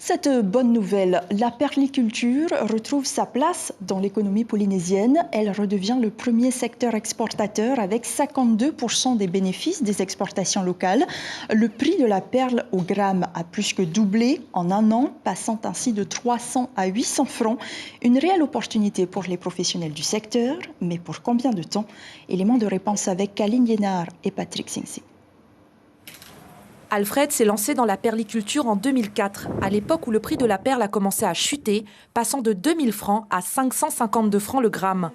Cette bonne nouvelle, la perliculture retrouve sa place dans l'économie polynésienne. Elle redevient le premier secteur exportateur avec 52% des bénéfices des exportations locales. Le prix de la perle au gramme a plus que doublé en un an, passant ainsi de 300 à 800 francs. Une réelle opportunité pour les professionnels du secteur, mais pour combien de temps? Élément de réponse avec Kaline Liénard et Patrick Singsi. Alfred s'est lancé dans la perliculture en 2004, à l'époque où le prix de la perle a commencé à chuter, passant de 2000 francs à 552 francs le gramme.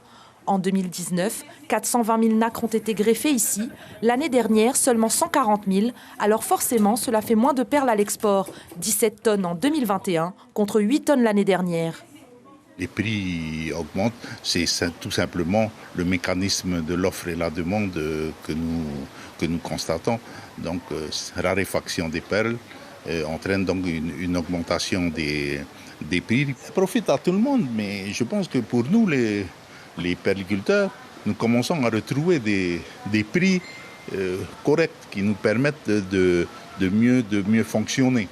En 2019, 420 000 nacres ont été greffés ici. L'année dernière, seulement 140 000. Alors forcément, cela fait moins de perles à l'export. 17 tonnes en 2021 contre 8 tonnes l'année dernière. Les prix augmentent, c'est tout simplement le mécanisme de l'offre et la demande que nous constatons. Donc, raréfaction des perles entraîne donc une augmentation des prix. Ça profite à tout le monde, mais je pense que pour nous, les perliculteurs, nous commençons à retrouver des prix corrects qui nous permettent de mieux fonctionner.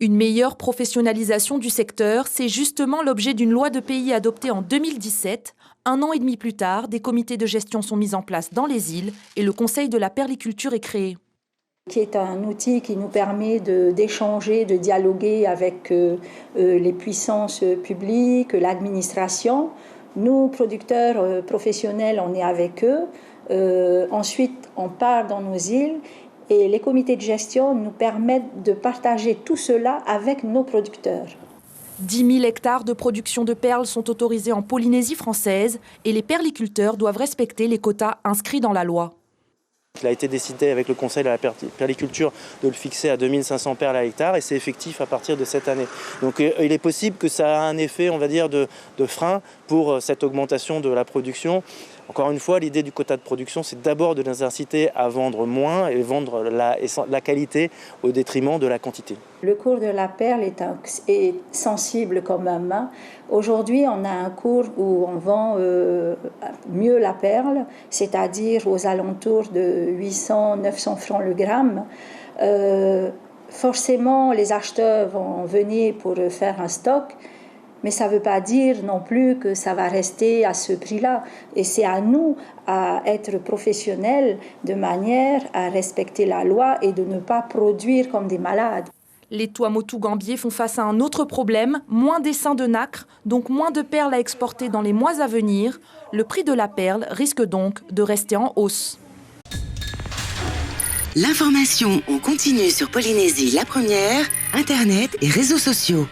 Une meilleure professionnalisation du secteur, c'est justement l'objet d'une loi de pays adoptée en 2017. Un an et demi plus tard, des comités de gestion sont mis en place dans les îles et le Conseil de la perliculture est créé. Qui est un outil qui nous permet d'échanger, de dialoguer avec les puissances publiques, l'administration. Nous, producteurs professionnels, on est avec eux. Ensuite, on part dans nos îles. Et les comités de gestion nous permettent de partager tout cela avec nos producteurs. 10 000 hectares de production de perles sont autorisés en Polynésie française et les perliculteurs doivent respecter les quotas inscrits dans la loi. Il a été décidé avec le Conseil de la perliculture de le fixer à 2500 perles à l'hectare et c'est effectif à partir de cette année. Donc il est possible que ça a un effet, on va dire, de frein pour cette augmentation de la production. Encore une fois, l'idée du quota de production, c'est d'abord de les inciter à vendre moins et vendre la qualité au détriment de la quantité. Le cours de la perle est sensible quand même. Aujourd'hui, on a un cours où on vend mieux la perle, c'est-à-dire aux alentours de 800-900 francs le gramme. Forcément, les acheteurs vont venir pour faire un stock. Mais ça ne veut pas dire non plus que ça va rester à ce prix-là. Et c'est à nous à être professionnels de manière à respecter la loi et de ne pas produire comme des malades. Les Tuamotu-Gambier font face à un autre problème, moins d'essaims de nacre, donc moins de perles à exporter dans les mois à venir. Le prix de la perle risque donc de rester en hausse. L'information en continu sur Polynésie la première, Internet et réseaux sociaux.